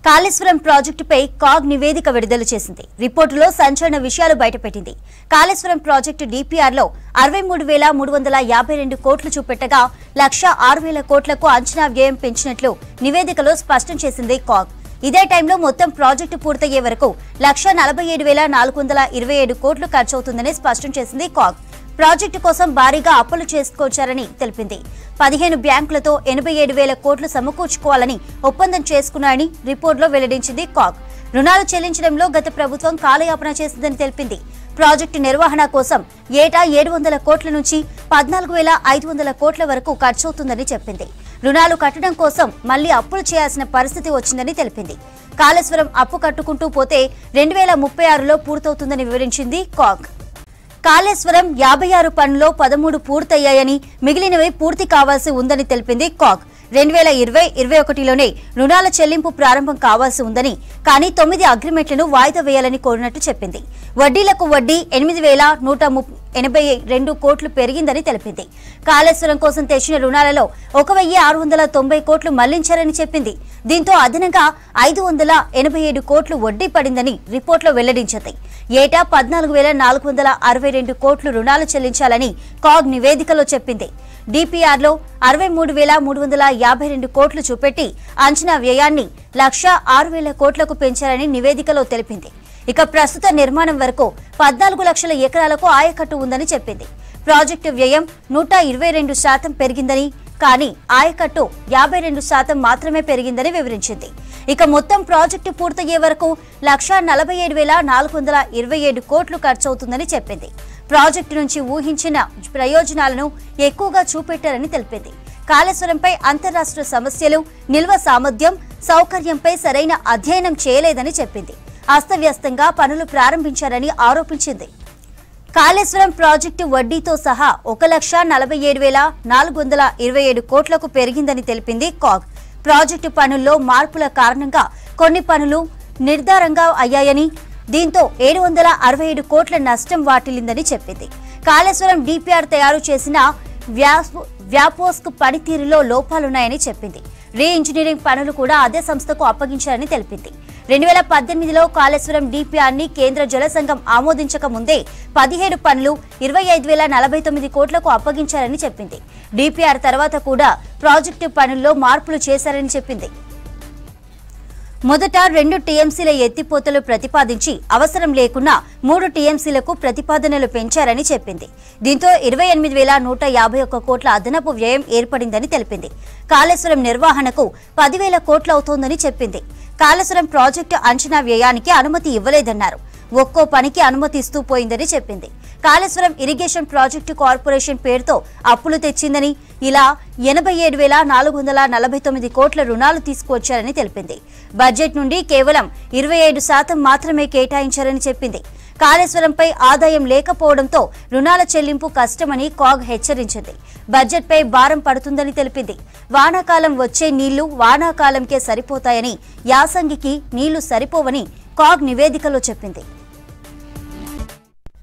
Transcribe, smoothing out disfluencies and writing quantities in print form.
కాళేశ్వరం ప్రాజెక్టుపై కాగ్ నివేదిక విడుదల చేసింది. రిపోర్టులో సంచలన విషయాలు బయటపెట్టింది. కాళేశ్వరం ప్రాజెక్టు డిపిఆర్లో 63,352 కోట్లు చూపెట్టగా 1,06,000 కోట్లకు అంచనా వ్యయం పెంచినట్లు నివేదికలో స్పష్టం చేసింది కాగ్. ఇదే టైంలో మొత్తం ప్రాజెక్టు పూర్తయ్యే వరకు 1,47,427 కోట్లు ఖర్చవుతుందని స్పష్టం చేసింది కాగ్. ప్రాజెక్టు కోసం భారీగా అప్పులు చేసుకొచ్చారని తెలిపింది. 15 బ్యాంకులతో 87,000 కోట్లు సమకూర్చుకోవాలని ఒప్పందం చేసుకున్నారని రిపోర్టులో వెల్లడించింది కాగ్. రుణాలు చెల్లించడంలో గత ప్రభుత్వం కాలయాపన చేసిందని తెలిపింది. ప్రాజెక్టు నిర్వహణ కోసం ఏటా 700 కోట్ల నుంచి 14,500 కోట్ల వరకు ఖర్చవుతుందని చెప్పింది. రుణాలు కట్టడం కోసం మళ్లీ అప్పులు చేయాల్సిన పరిస్థితి వచ్చిందని తెలిపింది. కాళేశ్వరం అప్పు కట్టుకుంటూ పోతే 2036లో పూర్తవుతుందని వివరించింది కాగ్. కాళేశ్వరం 56 పనుల్లో 13 పూర్తయ్యాయని, మిగిలినవి పూర్తి కావాల్సి ఉందని తెలిపింది కాగ్. 2020-21లోనే రుణాల చెల్లింపు ప్రారంభం కావాల్సి ఉందని, కానీ 9 అగ్రిమెంట్లను వాయిదా వేయాలని కోరినట్టు చెప్పింది. వడ్డీలకు వడ్డీ 8,182 కోట్లు పెరిగిందని తెలిపింది. కాళేశ్వరం కోసం తెచ్చిన రుణాలలో 1,690 కోట్లు మళ్లించారని చెప్పింది. దీంతో అదనంగా 587 కోట్లు వడ్డీ పడిందని రిపోర్టులో వెల్లడించింది. ఏటా 14,462 కోట్లు రుణాలు చెల్లించాలని కాగ్ నివేదికలో చెప్పింది. డిపిఆర్లో 63,352 కోట్లు చూపెట్టి అంచనా వ్యయాన్ని 1,06,000 కోట్లకు పెంచారని నివేదికలో తెలిపింది. ఇక ప్రస్తుత నిర్మాణం వరకు 14 లక్షల ఎకరాలకు ఆయకట్టు ఉందని చెప్పింది. ప్రాజెక్టు వ్యయం 122% పెరిగిందని, కానీ ఆయకట్టు 52% మాత్రమే పెరిగిందని వివరించింది. ఇక మొత్తం ప్రాజెక్టు పూర్తయ్యే వరకు 1,47,427 కోట్లు ఖర్చవుతుందని చెప్పింది. ప్రాజెక్టు నుంచి ఊహించిన ప్రయోజనాలను ఎక్కువగా చూపెట్టారని తెలిపింది. కాళేశ్వరంపై అంతర్రాష్ట్ర సమస్యలు, నిల్వ సామర్థ్యం, సౌకర్యంపై సరైన అధ్యయనం చేయలేదని చెప్పింది. అస్తవ్యస్తంగా పనులు ప్రారంభించారని ఆరోపించింది. కాళేశ్వరం ప్రాజెక్టు వడ్డీతో సహా 1,47,427 కోట్లకు పెరిగిందని తెలిపింది కాగ్. ప్రాజెక్టు పనుల్లో మార్పుల కారణంగా కొన్ని పనులు నిర్ధారంగా అయ్యాయని, దీంతో 767 కోట్ల నష్టం వాటిల్లిందని చెప్పింది. కాళేశ్వరం డిపిఆర్ తయారు చేసిన వ్యాపోస్క్ పనితీరులో లోపాలున్నాయని చెప్పింది. రీ ఇంజనీరింగ్ పనులు కూడా అదే సంస్థకు అప్పగించారని తెలిపింది. 2018లో కాళేశ్వరం డిపిఆర్ ని కేంద్ర జల సంఘం ఆమోదించక ముందే 17 పనులు 25,049 కోట్లకు అప్పగించారని చెప్పింది. డిపిఆర్ తర్వాత కూడా ప్రాజెక్టు పనుల్లో మార్పులు చేశారని చెప్పింది. మొదట 2 టీఎంసీల ఎత్తిపోతలు ప్రతిపాదించి అవసరం లేకున్నా 3 టీఎంసీలకు ప్రతిపాదనలు పెంచారని చెప్పింది. దీంతో 28,151 కోట్ల అదనపు వ్యయం ఏర్పడిందని తెలిపింది. కాళేశ్వరం నిర్వహణకు 10,000 కోట్లు అవుతోందని చెప్పింది. కాళేశ్వరం ప్రాజెక్టు అంచనా వ్యయానికి అనుమతి ఇవ్వలేదన్నారు. ఒక్కో పనికి అనుమతి ఇస్తూ పోయిందని చెప్పింది. కాళేశ్వరం ఇరిగేషన్ ప్రాజెక్టు కార్పొరేషన్ పేరుతో అప్పులు తెచ్చిందని, ఇలా 87,449 కోట్ల రుణాలు తీసుకువచ్చారని తెలిపింది. బడ్జెట్ నుండి కేవలం 27% మాత్రమే కేటాయించారని చెప్పింది. కాళేశ్వరంపై ఆదాయం లేకపోవడంతో రుణాల చెల్లింపు కష్టమని కాగ్ హెచ్చరించింది. బడ్జెట్పై భారం పడుతుందని తెలిపింది. వానాకాలం వచ్చే నీళ్లు వానాకాలంకే సరిపోతాయని, యాసంగికి నీళ్లు సరిపోవని కాగ్ నివేదికలో చెప్పింది.